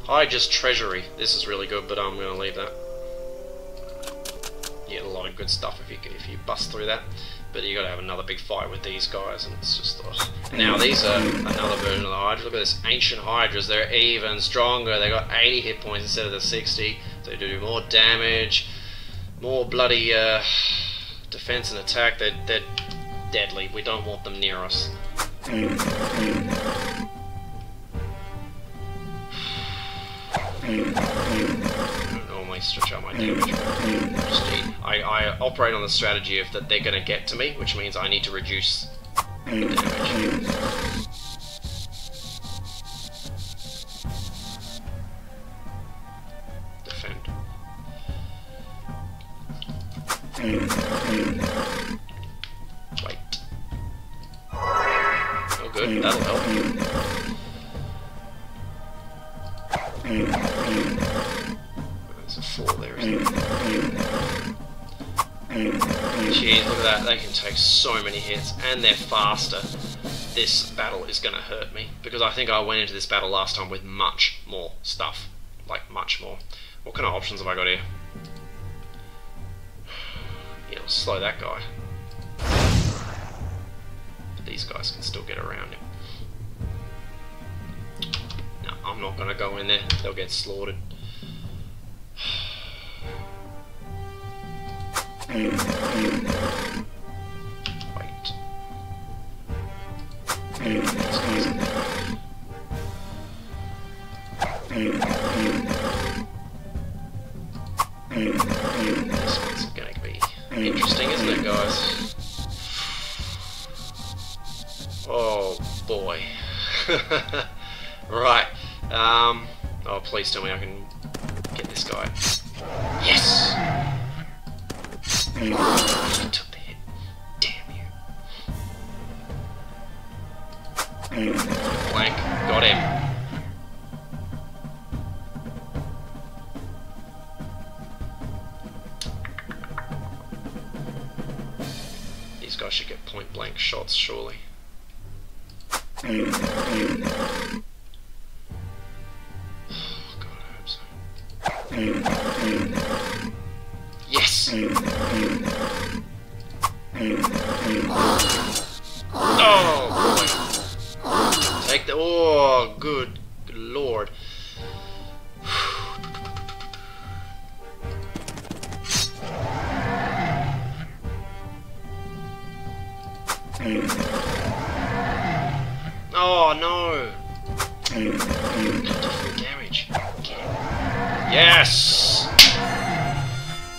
Hydra's treasury. This is really good, but I'm going to leave that. You get a lot of good stuff if you bust through that. But you got to have another big fight with these guys, and it's just. Ugh. Now these are another version of the Hydra. Look at this, ancient Hydras. They're even stronger. They got 80 hit points instead of the 60. So they do more damage, more bloody defense and attack. They're deadly. We don't want them near us. Normally stretch out my damage. I operate on the strategy of that they're going to get to me, which means I need to reduce the damage. Defend. Wait. Oh good, that'll help. There's a 4 there, isn't there? Jeez, look at that, they can take so many hits, and they're faster. This battle is going to hurt me, because I think I went into this battle last time with much more stuff. Like, much more. What kind of options have I got here? Yeah, I'll slow that guy. But these guys can still get around him. No, I'm not going to go in there, they'll get slaughtered. Wait. This one's going to be interesting, isn't it, guys? Oh boy. Right. Oh, please tell me I can get this guy. Yes! He took the hit. Damn you. Blank. Got him. These guys should get point blank shots, surely. Oh God, I hope so. Yes! Oh boy! Take the. Oh, good lord. Oh no! Full damage. Yes!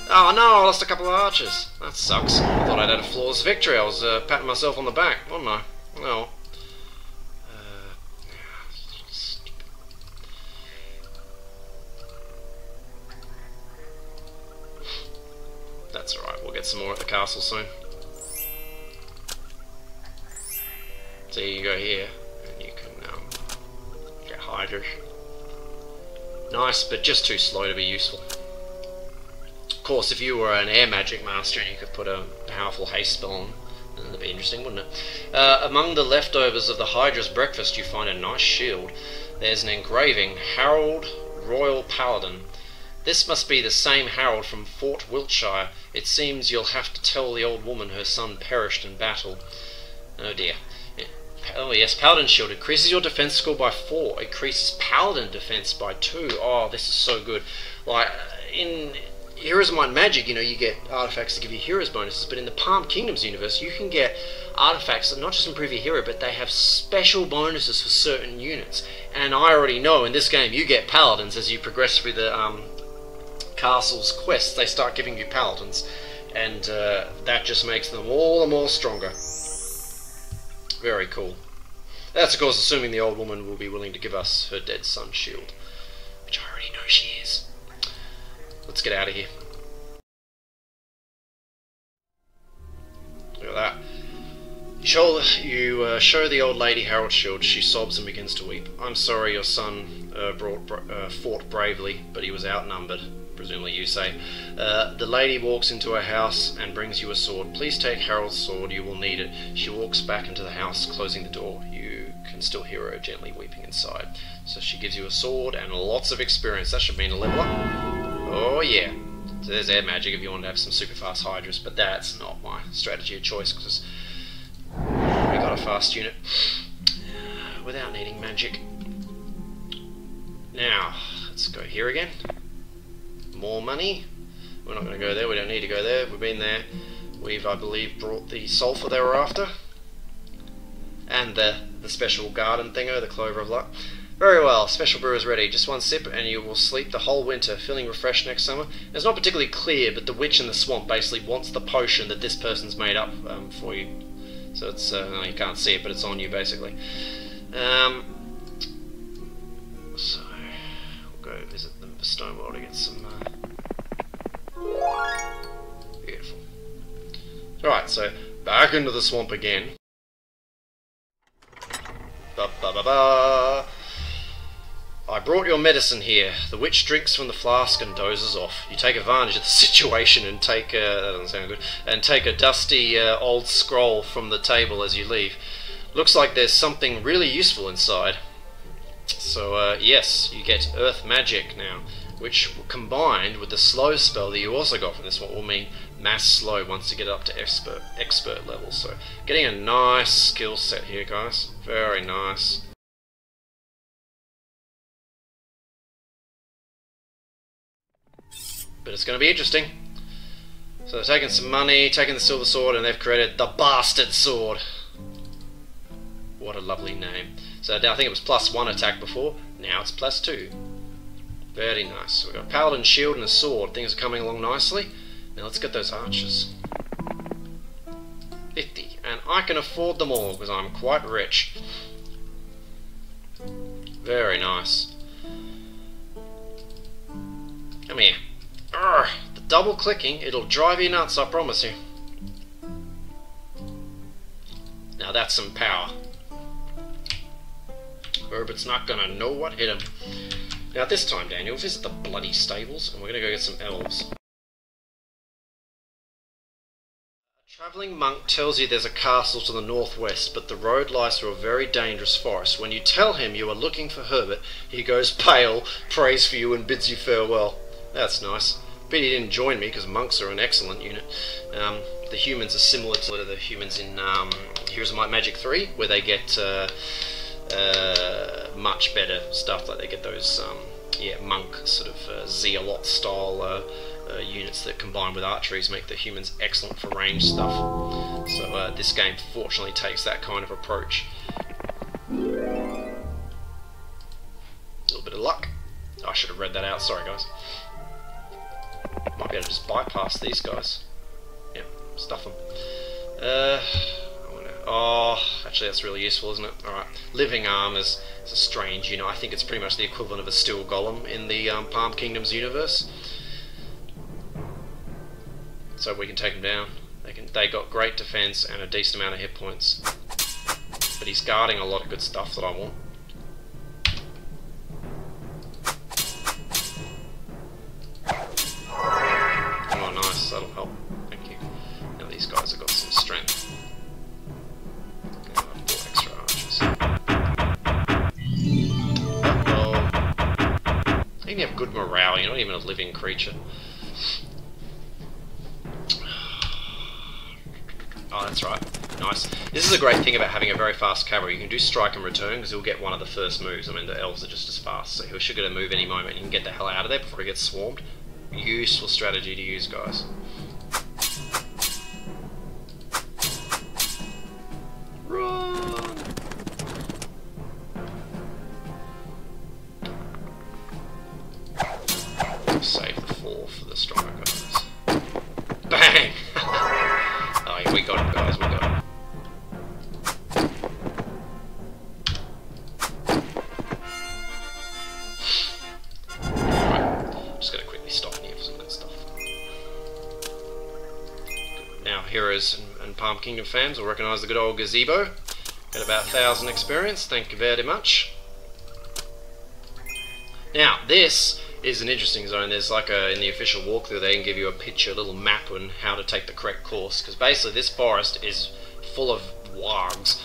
Oh no, I lost a couple of archers. That sucks. I thought I'd had a flawless victory. I was patting myself on the back, wasn't I? Well. That's alright, we'll get some more at the castle soon. So you go here, and you can get Hydra. Nice, but just too slow to be useful. Of course, if you were an air magic master and you could put a powerful haste spell on, then that'd be interesting, wouldn't it? Among the leftovers of the Hydra's breakfast, you find a nice shield. There's an engraving, Harold, Royal Paladin. This must be the same Harold from Fort Wiltshire. It seems you'll have to tell the old woman her son perished in battle. Oh dear. Oh yes, Paladin Shield. Increases your defense score by 4. Increases Paladin defense by 2. Oh, this is so good. Like, in Heroes of Might and Magic, you know, you get artifacts that give you heroes bonuses, but in the Palm Kingdoms universe, you can get artifacts that not just improve your hero, but they have special bonuses for certain units. And I already know in this game, you get Paladins as you progress through the castle's quests. They start giving you Paladins, and that just makes them all the more stronger. Very cool. That's of course assuming the old woman will be willing to give us her dead son's shield, which I already know she is. Let's get out of here. Look at that. You show the old lady Harold's shield. She sobs and begins to weep. I'm sorry your son fought bravely, but he was outnumbered. Presumably you say. The lady walks into her house and brings you a sword. Please take Harold's sword, you will need it. She walks back into the house, closing the door. You can still hear her gently weeping inside. So she gives you a sword and lots of experience. That should mean a level up. Oh yeah. So there's air magic if you want to have some super fast Hydras, but that's not my strategy of choice because we got a fast unit without needing magic. Now, let's go here again. More money. We're not going to go there, we don't need to go there. We've been there. We've, I believe, brought the sulphur they were after. And the special garden thingo, the clover of luck. Very well, special brew is ready. Just one sip and you will sleep the whole winter, feeling refreshed next summer. It's not particularly clear, but the witch in the swamp basically wants the potion that this person's made up for you. So it's, you can't see it, but it's on you basically. So, we'll go visit the Stonewall to get some... Beautiful. Alright, so back into the swamp again. Ba-ba-ba-ba. I brought your medicine here. The witch drinks from the flask and dozes off. You take advantage of the situation and take that doesn't sound good. And take a dusty old scroll from the table as you leave. Looks like there's something really useful inside. So yes, you get earth magic now, which combined with the slow spell that you also got from this one will mean mass slow once you get up to expert level. So getting a nice skill set here, guys. Very nice. But it's going to be interesting. So they're taking some money, taking the silver sword, and they've created the bastard sword. What a lovely name. So I think it was +1 attack before, now it's +2. Very nice. So we've got a paladin shield and a sword. Things are coming along nicely. Now let's get those archers. 50. And I can afford them all because I'm quite rich. Very nice. Come here. Urgh, the double clicking, it'll drive you nuts, I promise you. Now that's some power. Herbert's not gonna know what hit him. Now this time, Daniel, visit the bloody stables and we're gonna go get some elves. A travelling monk tells you there's a castle to the northwest, but the road lies through a very dangerous forest. When you tell him you are looking for Herbert, he goes pale, prays for you and bids you farewell. That's nice. Pity he didn't join me, because monks are an excellent unit. The humans are similar to the humans in Heroes of Might Magic 3, where they get much better stuff, like they get those monk sort of zealot style units that combine with archeries make the humans excellent for range stuff. So this game fortunately takes that kind of approach. A little bit of luck. I should have read that out, sorry guys. Might be able to just bypass these guys. Yeah, stuff them. Oh, actually that's really useful, isn't it? Alright, living arm is a strange unit. I think it's pretty much the equivalent of a steel golem in the Palm Kingdoms universe. So we can take them down. They got great defense and a decent amount of hit points. But he's guarding a lot of good stuff that I want. Oh nice, that'll help. Thank you. Now these guys have got some strength. I think you have good morale, you're not even a living creature. Oh, that's right. Nice. This is a great thing about having a very fast cavalry. You can do strike and return because he'll get one of the first moves. I mean, the elves are just as fast, so he should get a move any moment. You can get the hell out of there before he gets swarmed. Useful strategy to use, guys. Run! Save the fall for the stronger guys. Bang! Oh, yeah, we got it, guys, we got it. Alright, just gotta quickly stop here for some good stuff. Now, Heroes and Palm Kingdom fans will recognise the good old gazebo. Got about 1,000 experience, thank you very much. Now, this is an interesting zone. There's like in the official walkthrough they can give you a picture, a little map on how to take the correct course, because basically this forest is full of wargs.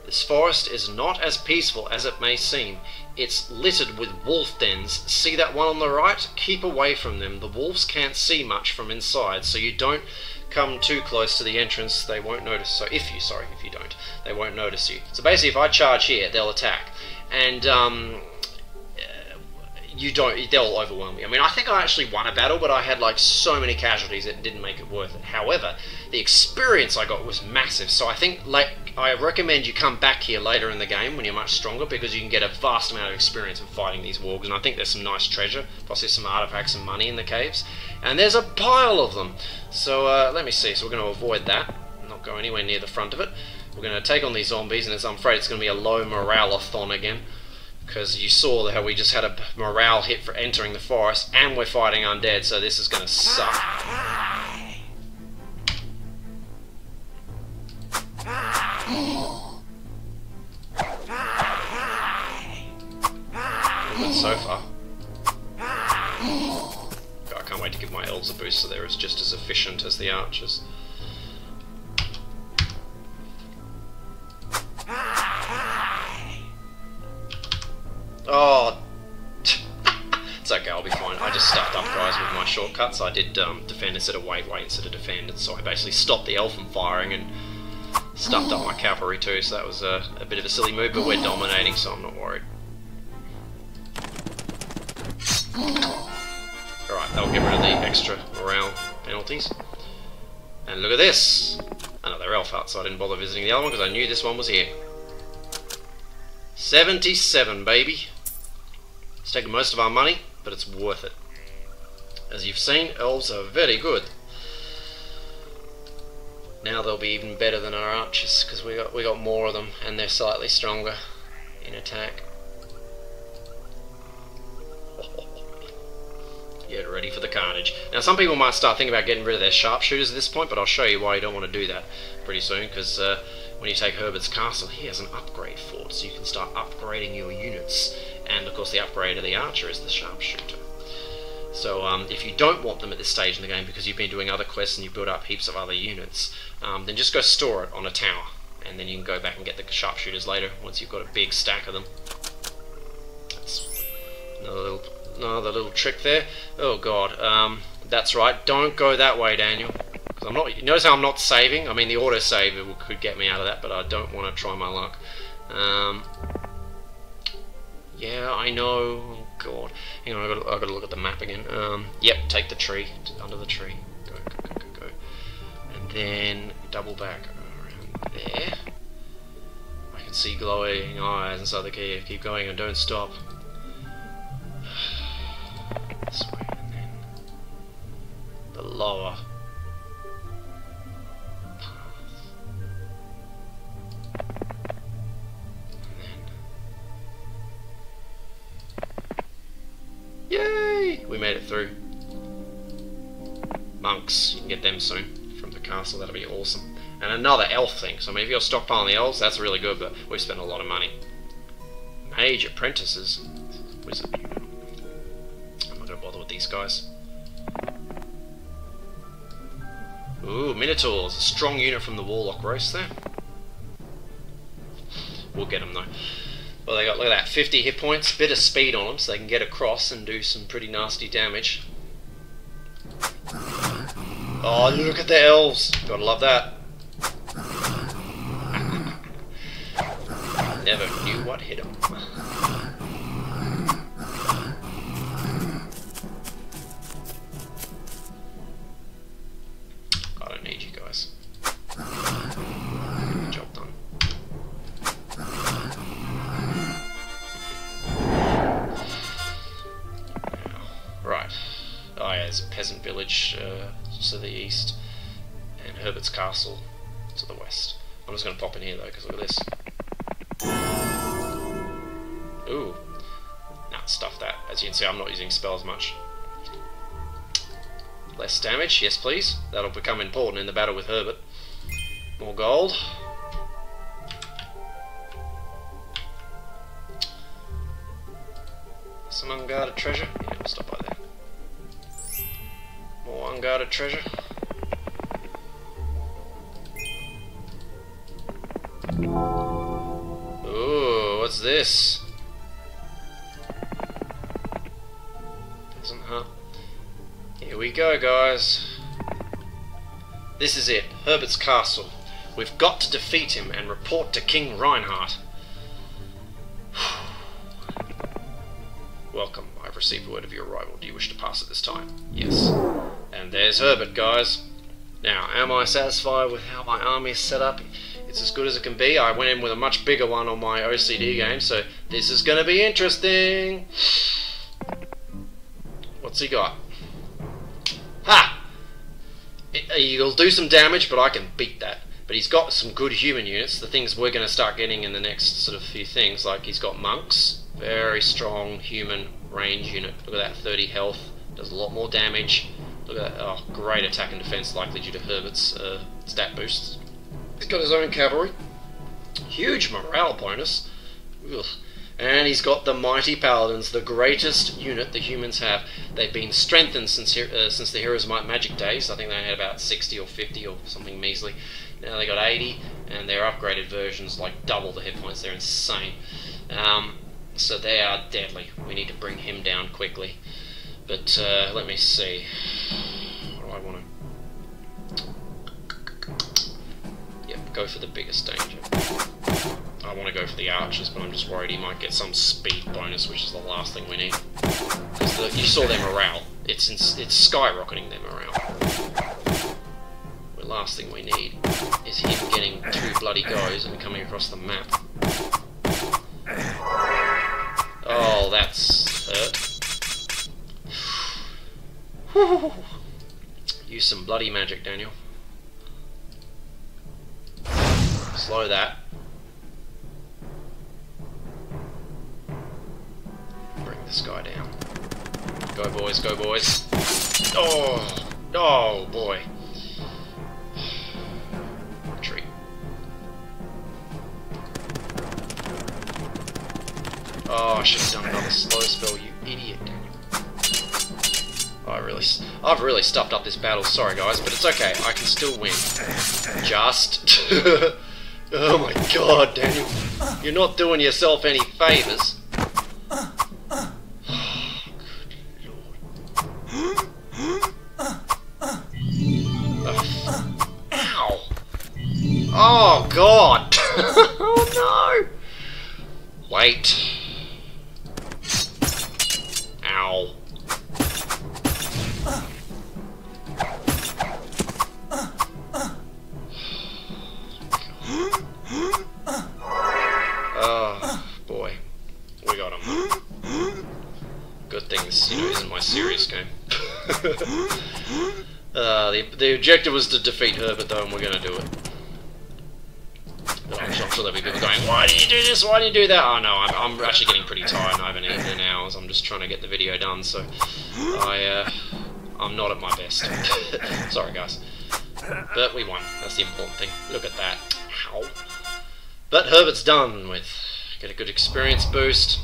This forest is not as peaceful as it may seem. It's littered with wolf dens. See that one on the right? Keep away from them. The wolves can't see much from inside, so you don't come too close to the entrance. They won't notice. So if you don't, they won't notice you. So basically, if I charge here, they'll attack, and they'll overwhelm me. I mean, I think I actually won a battle, but I had like so many casualties it didn't make it worth it. However, the experience I got was massive, so I think I recommend you come back here later in the game when you're much stronger, because you can get a vast amount of experience in fighting these wargs, and I think there's some nice treasure, possibly some artifacts and money in the caves, and there's a pile of them. So let me see, so we're going to avoid that, not go anywhere near the front of it. We're going to take on these zombies, and I'm afraid it's going to be a low morale-a-thon again, because you saw how we just had a morale hit for entering the forest, and we're fighting undead, so this is going to suck. Good so far. God, I can't wait to give my elves a boost so they're just as efficient as the archers. Oh, it's okay, I'll be fine. I just stuffed up guys with my shortcuts. I did defend instead of wait instead of defend, and so I basically stopped the elf from firing and stuffed up my cavalry too, so that was a bit of a silly move, but we're dominating, so I'm not worried. Alright, that'll get rid of the extra morale penalties. And look at this! Another elf hut, so I didn't bother visiting the other one because I knew this one was here. 77, baby! It's taken most of our money, but it's worth it. As you've seen, elves are very good. Now they'll be even better than our archers, because we got more of them, and they're slightly stronger in attack. Get ready for the carnage. Now some people might start thinking about getting rid of their sharpshooters at this point, but I'll show you why you don't want to do that pretty soon, because when you take Herbert's castle, he has an upgrade fort, so you can start upgrading your units, and of course the upgrade of the archer is the sharpshooter. So if you don't want them at this stage in the game because you've been doing other quests and you've built up heaps of other units, then just go store it on a tower, and then you can go back and get the sharpshooters later once you've got a big stack of them. That's another little trick there. Oh god, that's right, don't go that way, Daniel. Because I'm not. Notice how I'm not saving? I mean, the autosave could get me out of that, but I don't want to try my luck. Yeah, I know. Oh god. Hang on, I've got to look at the map again. Yep, take the tree. Under the tree. Go, go, go, go, go. And then double back around there. I can see glowing eyes inside the cave. Keep going and don't stop. This way, and then the lower path. And then, yay! We made it through. Monks, you can get them soon from the castle. That'll be awesome. And another elf thing. So I mean, if you're stockpiling the elves, that's really good. But we've spent a lot of money. Mage apprentices. Wizard. Bother with these guys. Ooh, Minotaurs, a strong unit from the Warlock race there. We'll get them though. Well, they got, look at that, 50 hit points, bit of speed on them, so they can get across and do some pretty nasty damage. Oh, look at the elves! Gotta love that. Never knew what hit them. There's a peasant village to the east, and Herbert's castle to the west. I'm just going to pop in here though, because look at this. Ooh. Nah, stuff that. As you can see, I'm not using spells much. Less damage, yes please. That'll become important in the battle with Herbert. More gold. Some unguarded treasure. Yeah, we'll stop by there. More unguarded treasure. What's this? Peasant hut. Here we go, guys. This is it, Herbert's castle. We've got to defeat him and report to King Reinhardt. Welcome, I've received word of your arrival. Do you wish to pass at this time? Yes. And there's Herbert, guys. Now, am I satisfied with how my army is set up? It's as good as it can be. I went in with a much bigger one on my OCD game, so this is going to be interesting. What's he got? Ha! He'll do some damage, but I can beat that. But he's got some good human units, the things we're going to start getting in the next sort of few things, like he's got monks, very strong human range unit. Look at that, 30 health, does a lot more damage. Look at that, oh, great attack and defense, likely due to Herbert's stat boosts. He's got his own cavalry, huge morale bonus. Ugh. And he's got the mighty paladins, the greatest unit the humans have. They've been strengthened since the Heroes of Might Magic days. I think they had about 60 or 50 or something measly. Now they got 80, and their upgraded versions like double the hit points. They're insane. So they are deadly. We need to bring him down quickly. But let me see. What do I want to? Yep, go for the biggest danger. I want to go for the archers, but I'm just worried he might get some speed bonus, which is the last thing we need. Because you saw their morale. It's skyrocketing their morale. The last thing we need is him getting 2 bloody goes and coming across the map. Oh, that's hurt. Use some bloody magic, Daniel. Slow that. Bring this guy down. Go boys, go boys. Oh, oh boy. Retreat. Oh, I should have done another slow spell, you idiot, Daniel. I've really stuffed up this battle, sorry guys, but it's okay, I can still win. Just... Oh my god, Daniel. You're not doing yourself any favours. Ow! Oh god! Oh no! Wait. Ow. Oh boy, we got him. Good thing this, isn't my serious game. The objective was to defeat Herbert though, and we're going to do it. I'm sure there'll be people going, why do you do this, why do you do that? Oh no, I'm actually getting pretty tired and I haven't eaten in hours. I'm just trying to get the video done, so I'm not at my best. Sorry guys. But we won, that's the important thing. Look at that. Ow. But Herbert's done with. Get a good experience boost.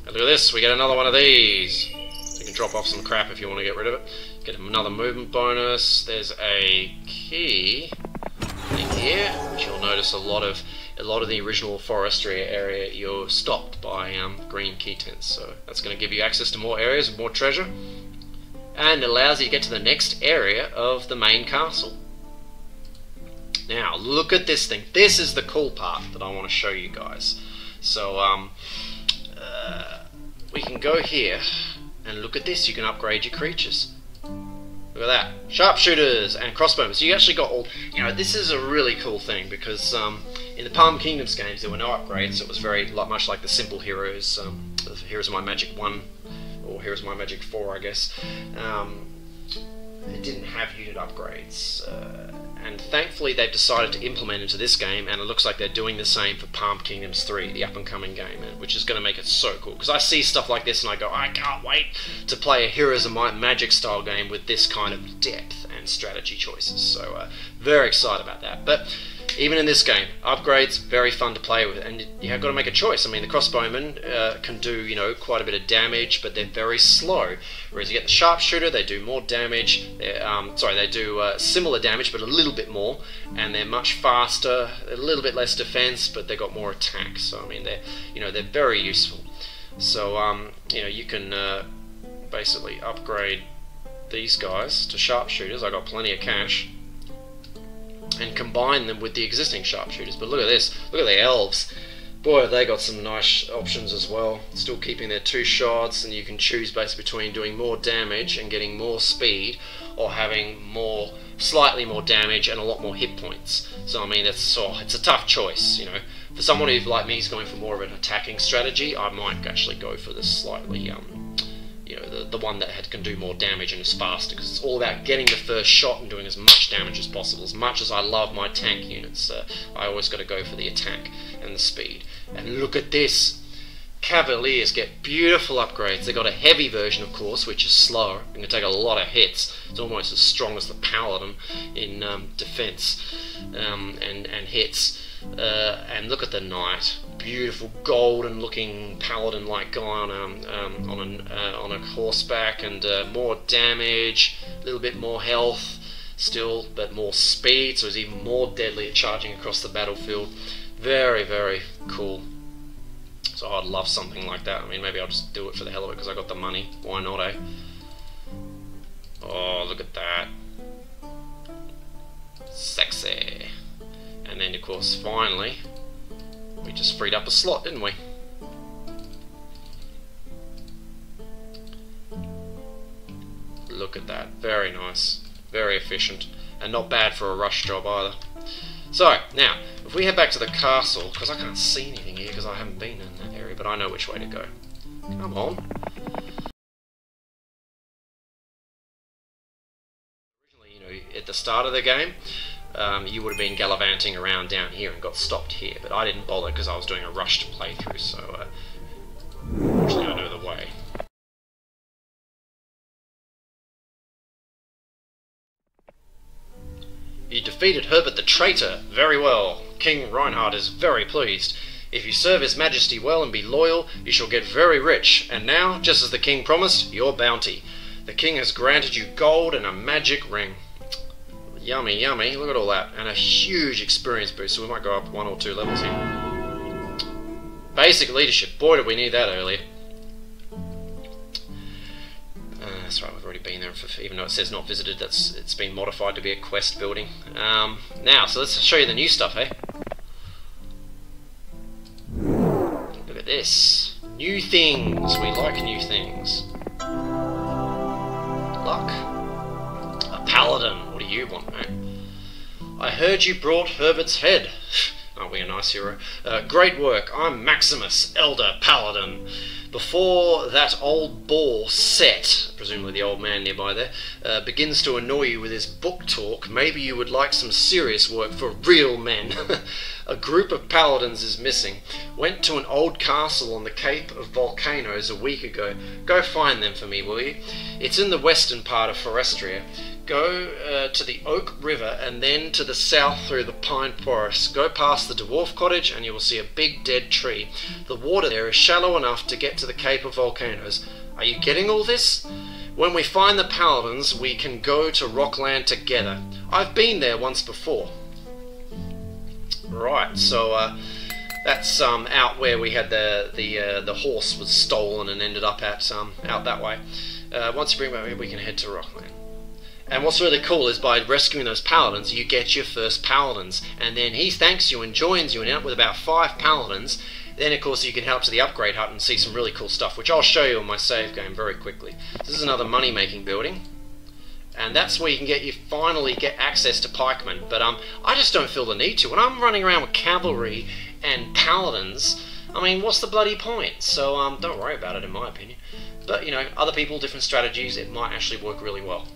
And look at this, we get another one of these. So you can drop off some crap if you want to get rid of it. Get another movement bonus. There's a key thing here, which you'll notice a lot of the original Forestria area you're stopped by green key tents. So that's going to give you access to more areas and more treasure. And it allows you to get to the next area of the main castle. Now, look at this thing. This is the cool part that I want to show you guys. So, we can go here, and look at this. You can upgrade your creatures. Look at that. Sharpshooters and crossbows. So you actually got all... this is a really cool thing, because in the Palm Kingdoms games, there were no upgrades. It was very much like the simple heroes. The Heroes of Might Magic 1, or Heroes of Might Magic 4, I guess. It didn't have unit upgrades. And thankfully they've decided to implement into this game, and it looks like they're doing the same for Palm Kingdoms 3, the up-and-coming game, which is going to make it so cool. Because I see stuff like this and I go, I can't wait to play a Heroes of Might Magic style game with this kind of depth and strategy choices. So very excited about that. But even in this game, upgrades very fun to play with, and you have got to make a choice. I mean, the crossbowmen can do, you know, quite a bit of damage, but they're very slow. Whereas you get the sharpshooter, they do more damage. They do similar damage, but a little bit more, and they're much faster. A little bit less defense, but they got more attack. So I mean, they're very useful. So you know, you can basically upgrade these guys to sharpshooters. I got plenty of cash, and combine them with the existing sharpshooters. But look at this, look at the elves. Boy, have they got some nice options as well. Still keeping their 2 shots, and you can choose basically between doing more damage and getting more speed, or having slightly more damage and a lot more hit points. So I mean, it's a tough choice, you know. For someone who, like me, is going for more of an attacking strategy, I might actually go for this slightly, you know, the one that can do more damage and is faster, because it's all about getting the first shot and doing as much damage as possible. As much as I love my tank units, I always got to go for the attack and the speed. And look at this. Cavaliers get beautiful upgrades. They got a heavy version, of course, which is slower and can take a lot of hits. It's almost as strong as the paladin in defense and hits. And look at the knight, beautiful golden looking paladin like guy on a horseback, and more damage, a little bit more health still, but more speed, so he's even more deadly at charging across the battlefield. Very, very cool. So I'd love something like that. I mean, maybe I'll just do it for the hell of it because I got the money. Why not, eh? Oh, look at that. Sexy. And then, of course, finally, we just freed up a slot, didn't we? Look at that. Very nice. Very efficient. And not bad for a rush job either. So, now, if we head back to the castle, because I can't see anything here because I haven't been in that area, but I know which way to go. Come on. Originally, you know, at the start of the game, you would have been gallivanting around down here and got stopped here, but I didn't bother because I was doing a rushed playthrough, so actually I know the way. You defeated Herbert the traitor. Very well. King Reinhard is very pleased. If you serve His Majesty well and be loyal, you shall get very rich. And now, just as the king promised, your bounty. The king has granted you gold and a magic ring. Yummy, yummy. Look at all that. And a huge experience boost, so we might go up 1 or 2 levels here. Basic leadership. Boy, did we need that earlier. That's right, we've already been there, even though it says not visited, it's been modified to be a quest building. Now, so let's show you the new stuff, eh? Look at this. New things. We like new things. Luck. A paladin. What do you want, mate? I heard you brought Herbert's head. Aren't we a nice hero? Great work. I'm Maximus, Elder Paladin. Before that old boar Set, presumably the old man nearby there, begins to annoy you with his book talk, maybe you would like some serious work for real men. A group of paladins is missing. Went to an old castle on the Cape of Volcanoes a week ago. Go find them for me, will you? It's in the western part of Forestria. Go to the Oak River and then to the south through the pine forest. Go past the dwarf cottage and you will see a big dead tree. The water there is shallow enough to get to the Cape of Volcanoes. Are you getting all this? When we find the paladins, we can go to Rockland together. I've been there once before. Right, so that's out where we had the horse was stolen and ended up at out that way. Once you bring back, we can head to Rockland. And what's really cool is by rescuing those paladins, you get your first paladins, and then he thanks you and joins you and end up with about 5 paladins. Then of course you can head up to the upgrade hut and see some really cool stuff, which I'll show you in my save game very quickly. This is another money making building, and that's where you can finally get access to pikemen. But I just don't feel the need to. When I'm running around with cavalry and paladins, I mean, what's the bloody point? So don't worry about it, in my opinion. But you know, other people, different strategies, it might actually work really well.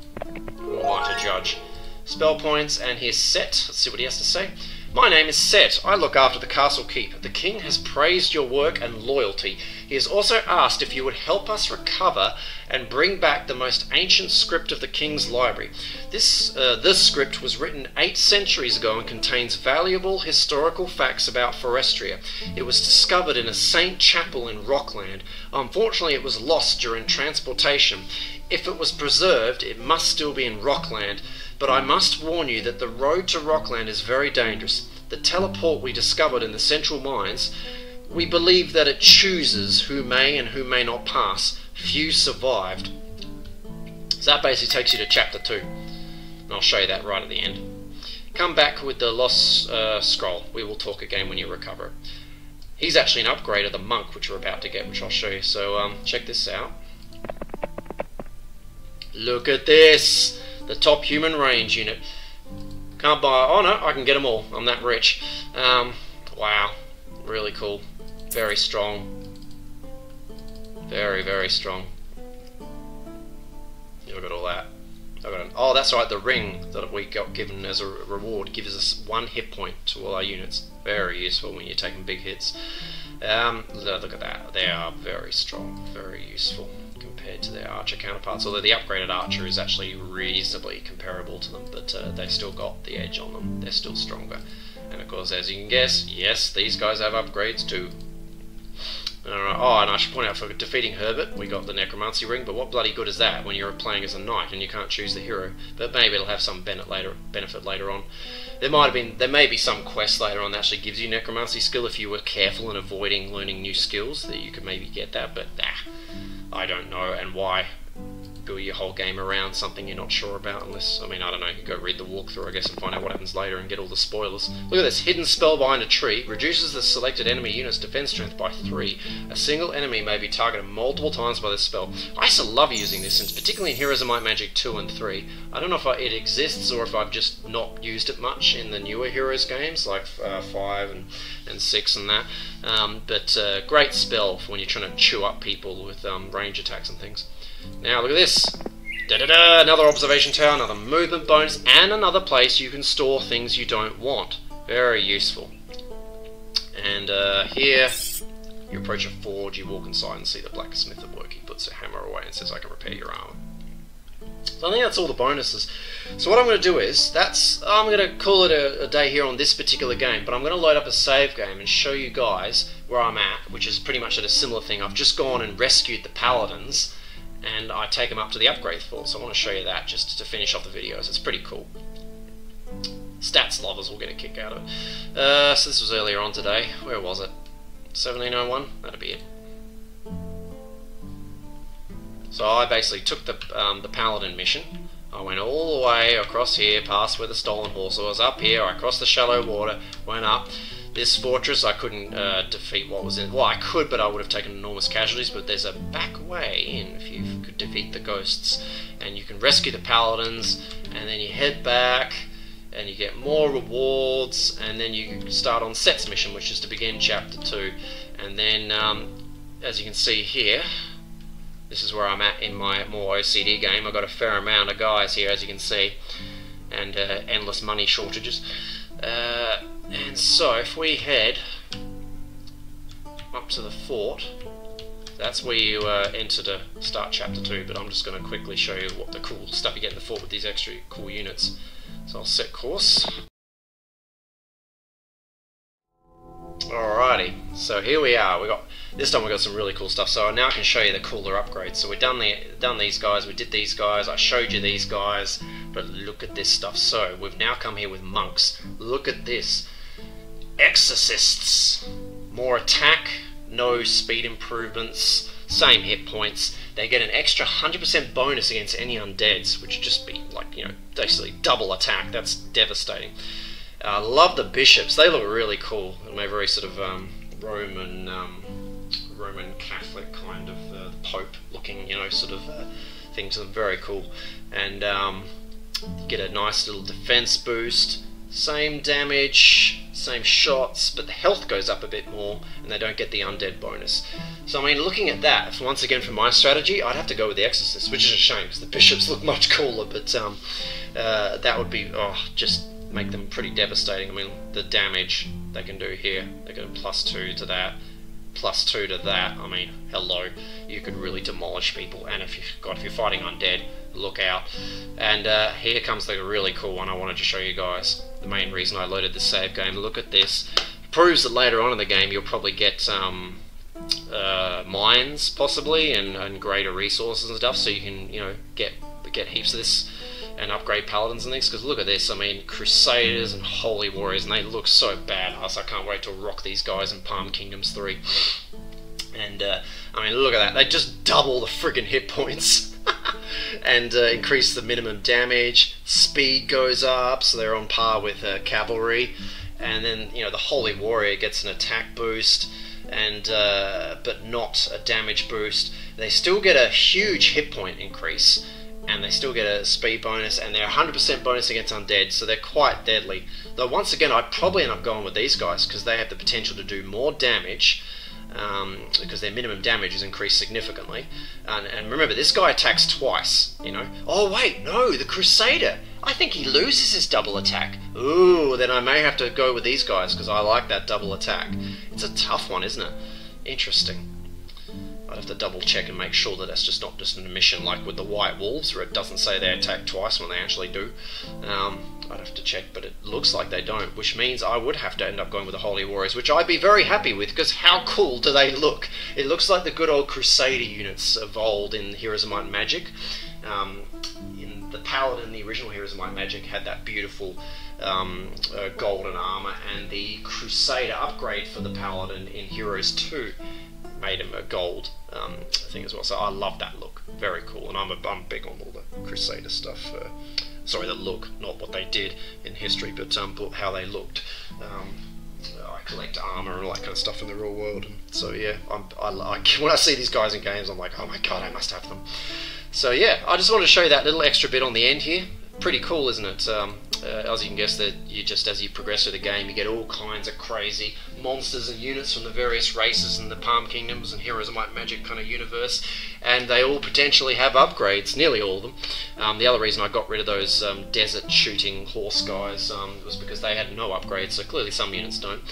Who am I to judge? Spell points, and here's Set. Let's see what he has to say. My name is Set. I look after the castle keep. The king has praised your work and loyalty. He has also asked if you would help us recover and bring back the most ancient script of the king's library. This script was written 8 centuries ago and contains valuable historical facts about Forestria. It was discovered in a saint chapel in Rockland. Unfortunately, it was lost during transportation. If it was preserved, it must still be in Rockland. But I must warn you that the road to Rockland is very dangerous. The teleport we discovered in the central mines, we believe that it chooses who may and who may not pass. Few survived. So that basically takes you to chapter 2. And I'll show you that right at the end. Come back with the lost scroll. We will talk again when you recover it. He's actually an upgrade of the monk, which we're about to get, which I'll show you. So check this out. Look at this! The top human range unit. Can't buy... Oh no, I can get them all. I'm that rich. Wow. Really cool. Very strong. Very, very strong. Look at all that. Oh, that's right. The ring that we got given as a reward gives us 1 hit point to all our units. Very useful when you're taking big hits. Look at that. They are very strong. Very useful compared to their archer counterparts, although the upgraded archer is actually reasonably comparable to them, but they've still got the edge on them. They're still stronger. And of course, as you can guess, yes, these guys have upgrades too. Alright, oh, and I should point out, for defeating Herbert, we got the necromancy ring, but what bloody good is that when you're playing as a knight and you can't choose the hero? But maybe it'll have some benefit later on. There may be some quest later on that actually gives you necromancy skill if you were careful in avoiding learning new skills, that you could maybe get that, but I don't know, and why build your whole game around something you're not sure about, unless, I mean, I don't know, you can go read the walkthrough, I guess, and find out what happens later and get all the spoilers. Look at this, hidden spell behind a tree, reduces the selected enemy unit's defense strength by 3. A single enemy may be targeted multiple times by this spell. I used to love using this, and particularly in Heroes of Might and Magic 2 and 3. I don't know if it exists or if I've just not used it much in the newer Heroes games, like 5 and 6 and that. But great spell for when you're trying to chew up people with range attacks and things. Now look at this. Da-da-da, another observation tower, another movement bonus, and another place you can store things you don't want. Very useful. And here, you approach a forge, you walk inside and see the blacksmith at work. He puts a hammer away and says, I can repair your armor. So I think that's all the bonuses. So what I'm going to do is, I'm going to call it a day here on this particular game, but I'm going to load up a save game and show you guys where I'm at, which is pretty much at a similar thing. I've just gone and rescued the paladins, and I take them up to the upgrade fort, so I want to show you that just to finish off the videos. It's pretty cool. Stats lovers will get a kick out of it. So this was earlier on today. Where was it? 1701? That'd be it. So I basically took the paladin mission. I went all the way across here, past where the stolen horse was, up here, I crossed the shallow water, went up. This fortress, I couldn't defeat what was in it. Well, I could, but I would have taken enormous casualties, but there's a back way in if you could defeat the ghosts. And you can rescue the paladins, and then you head back, and you get more rewards, and then you start on Set's mission, which is to begin chapter 2. And then, as you can see here, this is where I'm at in my more OCD game. I've got a fair amount of guys here, as you can see, and endless money shortages. And so if we head up to the fort, that's where you enter to start chapter 2, but I'm just going to quickly show you what the cool stuff you get in the fort with these extra cool units. So I'll set course. Alrighty, so here we are. This time we got some really cool stuff. So now I can show you the cooler upgrades. So we've done these guys, we did these guys, I showed you these guys, but look at this stuff. So we've now come here with monks. Look at this. Exorcists. More attack, no speed improvements, same hit points. They get an extra 100% bonus against any undeads, which would just be like, you know, basically double attack. That's devastating. I love the bishops. They look really cool. They're very sort of Roman Catholic kind of Pope looking, you know, sort of thing to them. Very cool. And you get a nice little defense boost. Same damage, same shots, but the health goes up a bit more, and they don't get the undead bonus. So I mean, looking at that, once again for my strategy, I'd have to go with the Exorcist, which is a shame because the bishops look much cooler. But that would be just make them pretty devastating. I mean, the damage they can do here, they get a +2 to that, +2 to that. I mean, hello, you could really demolish people. And if you're fighting undead, look out. And here comes the really cool one I wanted to show you guys. The main reason I loaded this save game. Look at this. It proves that later on in the game you'll probably get mines possibly and greater resources and stuff, so you can, you know, get heaps of this and upgrade paladins and things. Because look at this, I mean, Crusaders and Holy Warriors, and they look so badass. I can't wait to rock these guys in Palm Kingdoms 3. And I mean, look at that, they just double the friggin' hit points. And increase the minimum damage, speed goes up, so they're on par with cavalry. And then, you know, the Holy Warrior gets an attack boost, and but not a damage boost. They still get a huge hit point increase, and they still get a speed bonus, and they're 100% bonus against undead, so they're quite deadly. Though once again, I'd probably end up going with these guys because they have the potential to do more damage, because their minimum damage is increased significantly. And remember, this guy attacks twice, you know. Oh wait, no, the Crusader, I think he loses his double attack. Ooh, then I may have to go with these guys because I like that double attack. It's a tough one, isn't it? Interesting. I'd have to double check and make sure that that's just not just an omission like with the White Wolves, where it doesn't say they attack twice when they actually do. I'd have to check, but it looks like they don't, which means I would have to end up going with the Holy Warriors, which I'd be very happy with, because how cool do they look? It looks like the good old Crusader units of old in Heroes of Might and Magic. In the Paladin, the original Heroes of Might and Magic, had that beautiful golden armor, and the Crusader upgrade for the Paladin in Heroes 2 made him a gold thing as well. So I love that look, very cool. And I'm big on all the Crusader stuff. Sorry, the look, not what they did in history, but how they looked. I collect armor and all that kind of stuff in the real world, and so yeah, I like when I see these guys in games, I'm like, oh my god, I must have them. So yeah, I just wanted to show you that little extra bit on the end here. Pretty cool, isn't it? As you can guess, that as you progress through the game, you get all kinds of crazy monsters and units from the various races in the Palm Kingdoms and Heroes of Might and Magic kind of universe, and they all potentially have upgrades, nearly all of them. The other reason I got rid of those desert shooting horse guys was because they had no upgrades, so clearly some units don't.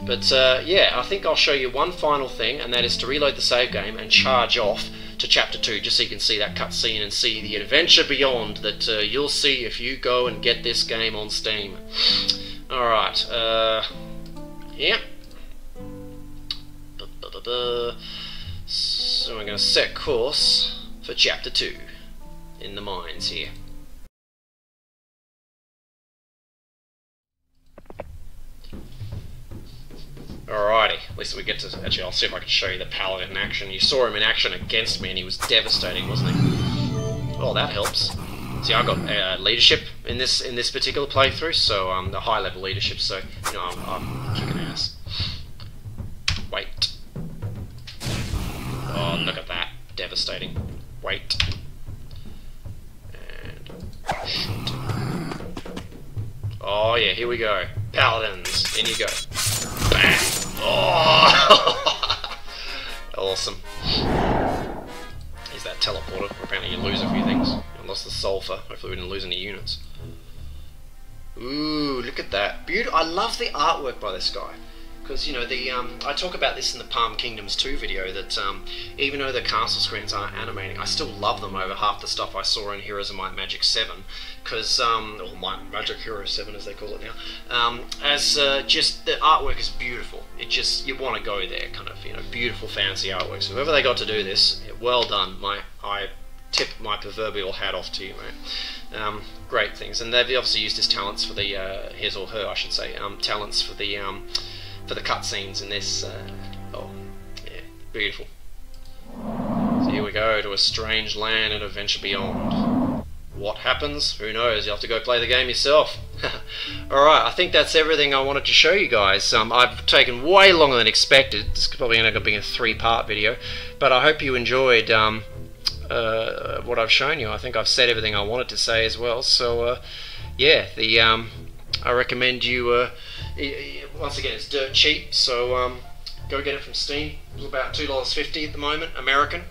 But yeah, I think I'll show you one final thing, and that is to reload the save game and charge off to chapter 2, just so you can see that cutscene and see the adventure beyond that you'll see if you go and get this game on Steam. Alright, yeah. So I'm going to set course for chapter 2 in the mines here. Alrighty, at least we get to... Actually, I'll see if I can show you the Paladin in action. You saw him in action against me and he was devastating, wasn't he? Oh, that helps. See, I got leadership in this particular playthrough, so the high level leadership, so, you know, I'm kicking ass. Wait. Oh, look at that. Devastating. Wait. And... shoot. Oh yeah, here we go. Paladins, in you go. Bang! Oh! Awesome. Here's that teleporter. Apparently you lose a few things. I lost the sulfur. Hopefully we didn't lose any units. Ooh, look at that. Beautiful. I love the artwork by this guy. Because, you know, I talk about this in the Palm Kingdoms 2 video, that even though the castle screens aren't animating, I still love them over half the stuff I saw in Heroes of Might and Magic 7. Because, or Might and Magic Hero 7 as they call it now. Just the artwork is beautiful. It just, you want to go there, kind of, you know, beautiful fancy artwork. So whoever they got to do this, well done. I tip my proverbial hat off to you, mate. Great things. And they've obviously used his talents for the, his or her I should say, talents for the cutscenes in this. Oh, yeah, beautiful. So here we go to a strange land and adventure beyond. What happens? Who knows? You'll have to go play the game yourself. Alright, I think that's everything I wanted to show you guys. I've taken way longer than expected. This is probably going to be a 3-part video, but I hope you enjoyed what I've shown you. I think I've said everything I wanted to say as well. So yeah, I recommend you. Once again, it's dirt cheap, so go get it from Steam. It's about $2.50 at the moment, American,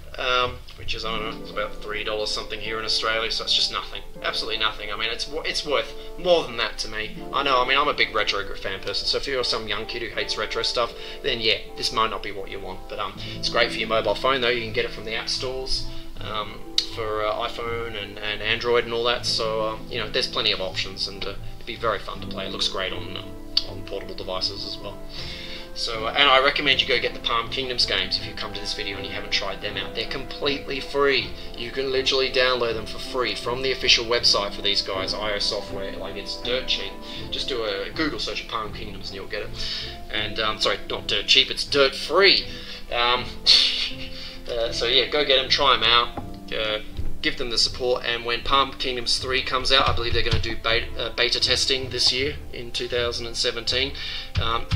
which is, I don't know, it's about $3 something here in Australia, so it's just nothing. Absolutely nothing. I mean, it's worth more than that to me. I know, I mean, I'm a big retro fan person, so if you're some young kid who hates retro stuff, then yeah, this might not be what you want. But it's great for your mobile phone, though. You can get it from the app stores for iPhone and Android and all that, so you know, there's plenty of options, and it'd be very fun to play. It looks great on portable devices as well. So, and I recommend you go get the Palm Kingdoms games if you come to this video and you haven't tried them out. They're completely free. You can literally download them for free from the official website for these guys, IO Software. Like, it's dirt cheap. Just do a Google search of Palm Kingdoms and you'll get it. And, sorry, not dirt cheap, it's dirt free. So yeah, go get them, try them out. Give them the support, and when Palm Kingdoms 3 comes out, I believe they're going to do beta testing this year in 2017.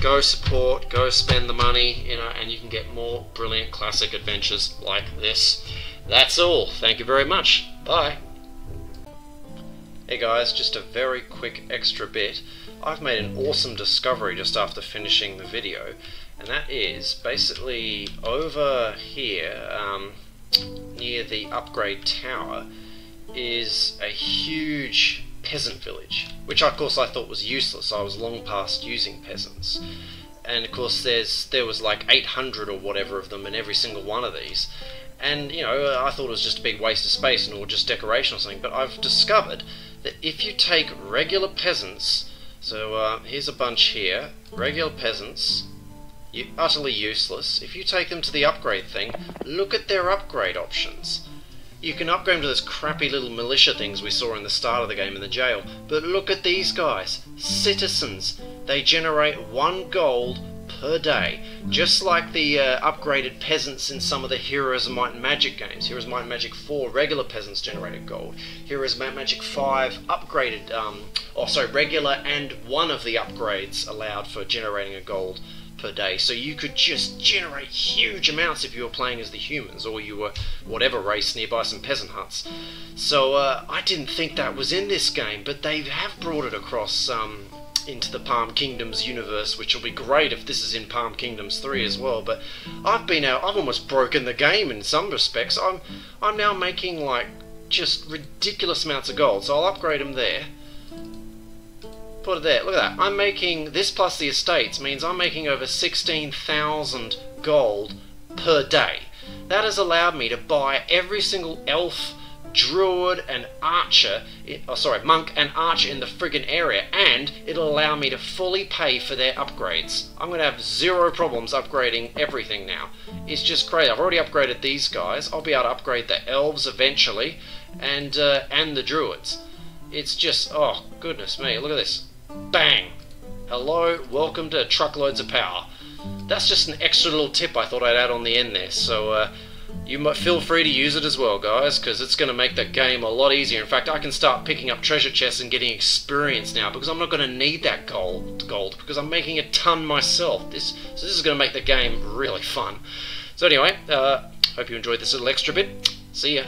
Go support, go spend the money, you know, and you can get more brilliant classic adventures like this. That's all. Thank you very much. Bye. Hey guys, just a very quick extra bit. I've made an awesome discovery just after finishing the video, and that is basically over here, near the upgrade tower, is a huge peasant village, which of course I thought was useless. I was long past using peasants, and of course there was like 800 or whatever of them in every single one of these, and you know, I thought it was just a big waste of space and or just decoration or something. But I've discovered that if you take regular peasants, so here's a bunch here, regular peasants, utterly useless. If you take them to the upgrade thing, look at their upgrade options. You can upgrade them to those crappy little militia things we saw in the start of the game in the jail, but look at these guys, citizens. They generate 1 gold per day, just like the upgraded peasants in some of the Heroes of Might and Magic games. Heroes of Might and Magic 4 regular peasants generated gold. Heroes of Might and Magic 5 upgraded, regular and one of the upgrades allowed for generating a gold per day. So you could just generate huge amounts if you were playing as the humans, or you were whatever race nearby some peasant huts. So I didn't think that was in this game, but they have brought it across into the Palm Kingdoms universe, which will be great if this is in Palm Kingdoms 3 as well. But I've almost broken the game in some respects. I'm now making like just ridiculous amounts of gold, so I'll upgrade them there. Put it there, look at that. I'm making this plus the estates means I'm making over 16,000 gold per day. That has allowed me to buy every single elf, druid and archer, monk and archer in the friggin' area, and it'll allow me to fully pay for their upgrades. I'm going to have zero problems upgrading everything now. It's just crazy. I've already upgraded these guys. I'll be able to upgrade the elves eventually, and the druids. It's just, oh goodness me, look at this. Bang! Hello, welcome to Truckloads of Power. That's just an extra little tip I thought I'd add on the end there, so you might feel free to use it as well, guys, because it's going to make the game a lot easier. In fact, I can start picking up treasure chests and getting experience now, because I'm not going to need that gold, because I'm making a ton myself. This is going to make the game really fun. So anyway, hope you enjoyed this little extra bit. See ya.